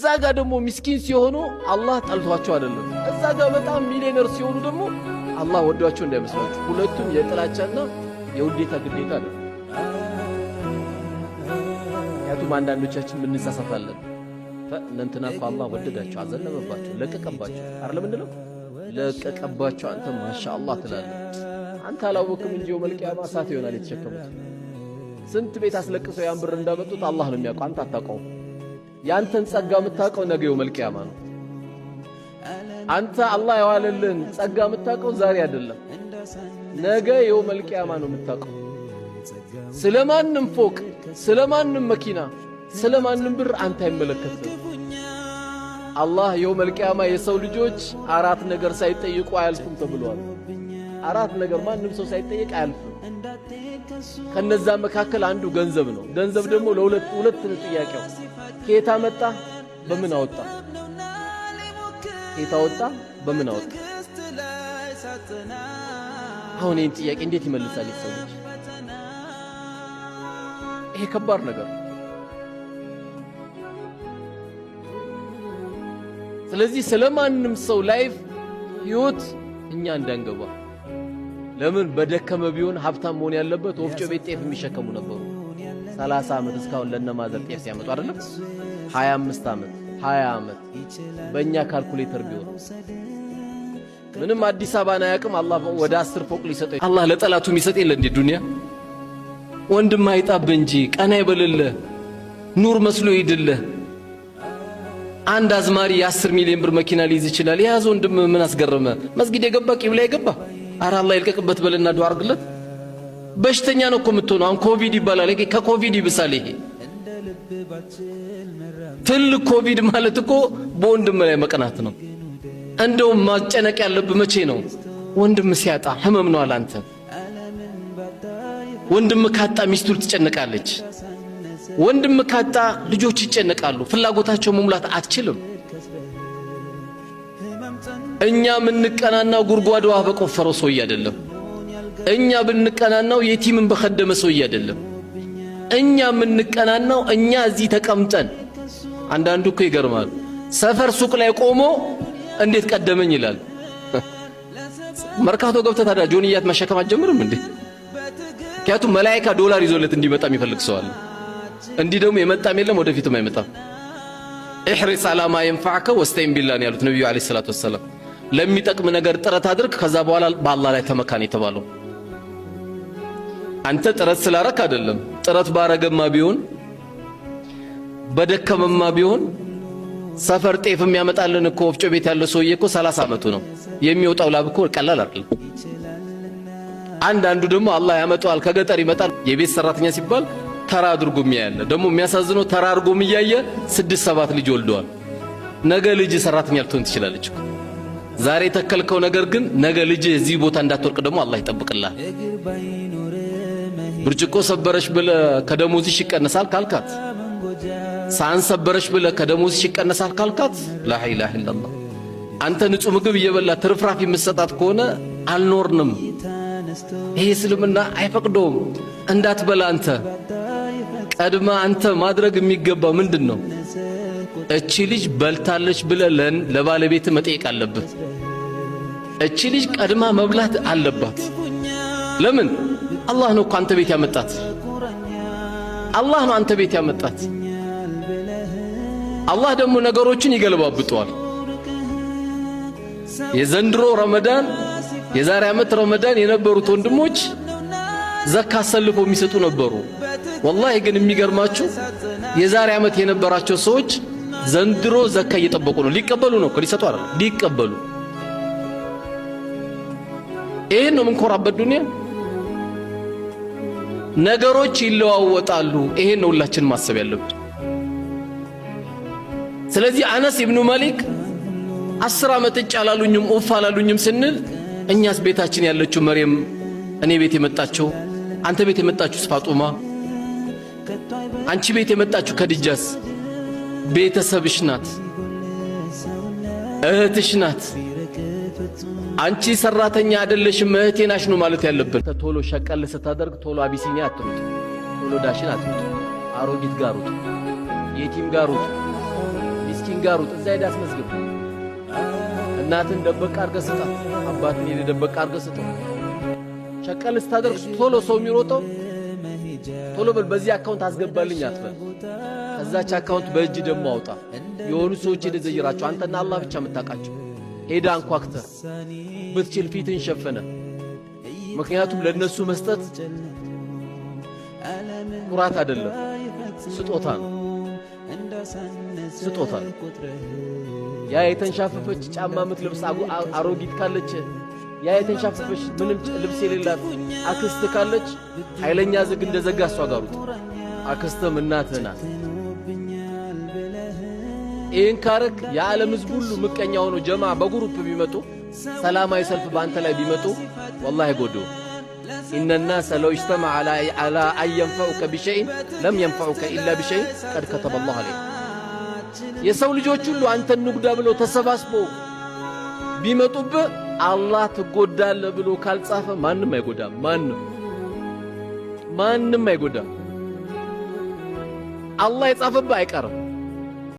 እዛ ጋር ደግሞ ምስኪን ሲሆኑ አላህ ጠልቷቸው አይደለም። እዛ ጋር በጣም ሚሊዮነር ሲሆኑ ደግሞ አላህ ወዷቸው እንዳይመስላችሁ። ሁለቱም የጥላቻና የውዴታ ግዴታ ነው። ያቱም አንዳንዶቻችን ምን እንሳሳታለን? እንትና እኮ አላህ ወደዳቸው፣ አዘነበባቸው፣ ለቀቀባቸው አይደለም እንዴ? ለቀቀባቸው አንተ ማሻአላህ ትላለህ። አንተ አላወቅም እንጂ የውመል ቂያማ እሳት ይሆናል የተሸከሙት። ስንት ቤት አስለቅሰው ያን ብር እንዳመጡት አላህ ነው የሚያውቀው፣ አንተ አታውቀውም። ያንተን ጸጋ የምታውቀው ነገ የውመል ቂያማ ነው። አንተ አላህ ያዋለልህን ጸጋ የምታውቀው ዛሬ አይደለም፣ ነገ የውመል ቂያማ ነው የምታውቀው። ስለማንም ፎቅ፣ ስለማንም መኪና፣ ስለማንም ብር አንተ አይመለከትም። አላህ የውመል ቂያማ የሰው ልጆች አራት ነገር ሳይጠይቁ አያልፉም ተብሏል። አራት ነገር ማንም ሰው ሳይጠይቅ አያልፍም። ከነዛ መካከል አንዱ ገንዘብ ነው። ገንዘብ ደግሞ ለሁለት ጥያቄው ከየት አመጣ፣ በምን አወጣ? ከየት አወጣ፣ በምን አወጣ? አሁን ይህን ጥያቄ እንዴት ይመልሳል የሰው ልጅ? ይሄ ከባድ ነገር። ስለዚህ ስለማንም ሰው ላይፍ ህይወት እኛ እንዳንገባ። ለምን በደከመ ቢሆን ሀብታም መሆን ያለበት ወፍጮ ቤት ጤፍ የሚሸከሙ ነበሩ። 30 ዓመት እስካሁን ለነማዘር ጤፍ ሲያመጡ አይደለም 25 ዓመት 20 ዓመት በእኛ ካልኩሌተር ቢሆን ምንም አዲስ አበባን አያውቅም። አላህ ወደ 10 ፎቅ ሊሰጠው አላህ ለጠላቱ የሚሰጥ የለ እንዴ? ዱንያ ወንድም አይጣብህ እንጂ ቀና ይበልልህ፣ ኑር መስሎ ይድልህ። አንድ አዝማሪ የ10 ሚሊዮን ብር መኪና ሊይዝ ይችላል። የያዘ ወንድም ምን አስገረመ? መስጊድ የገባ ቂብላ የገባ አረ አላህ ይልቀቅበት በልና ዱዓ አድርግለት። በሽተኛ ነው እኮ የምትሆነው። አሁን ኮቪድ ይባላል። ከኮቪድ ይብሳል ይሄ ትልቅ ኮቪድ ማለት እኮ በወንድም ላይ መቀናት ነው። እንደውም ማጨነቅ ያለብህ መቼ ነው? ወንድም ሲያጣ ህመም ነው አላንተ። ወንድም ካጣ ሚስቱ ትጨነቃለች። ወንድም ካጣ ልጆች ይጨነቃሉ። ፍላጎታቸው መሙላት አትችልም። እኛ ምንቀናናው ጉርጓድ ውሃ በቆፈረው ሰውዬ አይደለም። እኛ ብንቀናናው የቲምን በከደመ ሰውዬ አይደለም። እኛ ምንቀናናው እኛ እዚህ ተቀምጠን። አንዳንዱ እኮ ይገርማል። ሰፈር ሱቅ ላይ ቆሞ እንዴት ቀደመኝ ይላል። መርካቶ ገብተህ ታዲያ ጆንያት መሸከም አትጀምርም እንዴ? ምክንያቱም መላእክት ዶላር ይዞለት እንዲመጣ የሚፈልግ ሰው አለ። እንዲህ ደግሞ የመጣም የለም ወደፊትም አይመጣም። احرص على ما ينفعك واستعن بالله ያሉት ነብዩ አለይሂ ሰላቱ ወሰለም። ለሚጠቅም ነገር ጥረት አድርግ፣ ከዛ በኋላ በአላህ ላይ ተመካን የተባለው። አንተ ጥረት ስላረክ አይደለም። ጥረት ባረገማ ቢሆን በደከመማ ቢሆን ሰፈር ጤፍ የሚያመጣልን እኮ ወፍጮ ቤት ያለው ሰውዬ እኮ 30 ዓመቱ ነው። የሚወጣው ላብ እኮ ቀላል አይደለም። አንዳንዱ ደግሞ አላህ ያመጣዋል፣ ከገጠር ይመጣል። የቤት ሰራተኛ ሲባል ተራ አድርጎ የሚያያለ ደግሞ የሚያሳዝነው ተራ አድርጎ የሚያየ 6-7 ልጅ ወልደዋል። ነገ ልጅ ሰራተኛ ልትሆን ትችላለች እኮ። ዛሬ ተከልከው ነገር ግን ነገ ልጅ እዚህ ቦታ እንዳትወርቅ ደግሞ አላህ ይጠብቅልሃል። ብርጭቆ ሰበረሽ ብለ ከደሞዝሽ ይቀነሳል ካልካት፣ ሳህን ሰበረሽ ብለ ከደሞዝሽ ይቀነሳል ካልካት፣ ላ ኢላሃ ኢላላህ። አንተ ንጹህ ምግብ እየበላ ትርፍራፊ የምትሰጣት ከሆነ አልኖርንም። ይሄ እስልምና አይፈቅደውም። እንዳትበላ አንተ ቀድማ አንተ ማድረግ የሚገባ ምንድነው? እቺ ልጅ በልታለች ብለ ለባለቤት መጠየቅ አለበት። እቺ ልጅ ቀድማ መብላት አለባት። ለምን? አላህ ነው እኮ አንተ ቤት ያመጣት። አላህ ነው አንተ ቤት ያመጣት። አላህ ደግሞ ነገሮችን ይገልባብጠዋል። የዘንድሮ ረመዳን የዛሬ ዓመት ረመዳን የነበሩት ወንድሞች ዘካ አሰልፎ የሚሰጡ ነበሩ። ወላሂ ግን የሚገርማችሁ የዛሬ ዓመት የነበራቸው ሰዎች ዘንድሮ ዘካ እየጠበቁ ነው። ሊቀበሉ ነው፣ ሊሰጡ አይደለም፣ ሊቀበሉ። ይሄን ነው የምንኮራበት ዱንያ። ነገሮች ይለዋወጣሉ። ይሄን ነው ሁላችን ማሰብ ያለብን። ስለዚህ አነስ ኢብኑ ማሊክ 10 ዓመት እጭ አላሉኝም ኡፍ አላሉኝም ስንል እኛስ ቤታችን ያለችው መርየም፣ እኔ ቤት የመጣችው፣ አንተ ቤት የመጣችው ፋጡማ፣ አንቺ ቤት የመጣችው ከድጃስ ቤተሰብሽ ናት፣ እህትሽ ናት። አንቺ ሰራተኛ አይደለሽም እህቴ ናሽ ነው ማለት ያለብን። ቶሎ ሸቀል ስታደርግ ቶሎ አቢሲኒያ አትሩጥ፣ ቶሎ ዳሽን አትሩጥ፣ አሮጊት ጋር ሩጥ፣ የቲም ጋር ሩጥ፣ ኪንጋሩት እዛ ሄዳ አስመዝግብ። እናትን ደበቅ አድርገህ ስጣት፣ አባትን ሄደህ ደበቅ አድርገህ ስጠው። ሸቀል ስታደርግ ቶሎ ሰው የሚሮጠው ቶሎ በል በዚህ አካውንት አስገባልኝ አትበል። ከዛች አካውንት በእጅ ደግሞ አውጣ። የሆኑ ሰዎች ሄደህ ዘይራቸው፣ አንተና አላህ ብቻ የምታውቃቸው። ሄዳ አንኳክተህ ብትችል ፊትን ሸፈነ። ምክንያቱም ለነሱ መስጠት ኩራት አይደለም፣ ስጦታ ነው። ስጦታ ነው። ያ የተንሻፈፈች ጫማ የምትለብስ አሮጊት ካለች፣ ያ የተንሻፈፈች ምንም ልብስ የሌላት አክስት ካለች ኃይለኛ ዝግ እንደዘጋ እሷ ጋር ውጥ። አክስትም እናትህ ናት። ይህን ካረክ የዓለም ሕዝብ ሁሉ ምቀኛ ሆኖ ጀማ በግሩፕ ቢመጡ ሰላማዊ ሰልፍ በአንተ ላይ ቢመጡ ወላሂ ጎዶ ኢነ ናሰ ለው እጅተመዐ ዐላ አን የንፈዑከ ቢሸይን ለም የንፈዑከ ኢላ ቢሸይን ቀድ ከተበ ላሁ ዐለይክ። የሰው ልጆች ሁሉ አንተን ንጉዳ ብለው ተሰባስበው ቢመጡብህ አላህ ትጎዳለህ ብሎ ካልጻፈ ማንም አይጎዳም። ማንም አይጎዳም። አላህ የጻፈብህ አይቀርም።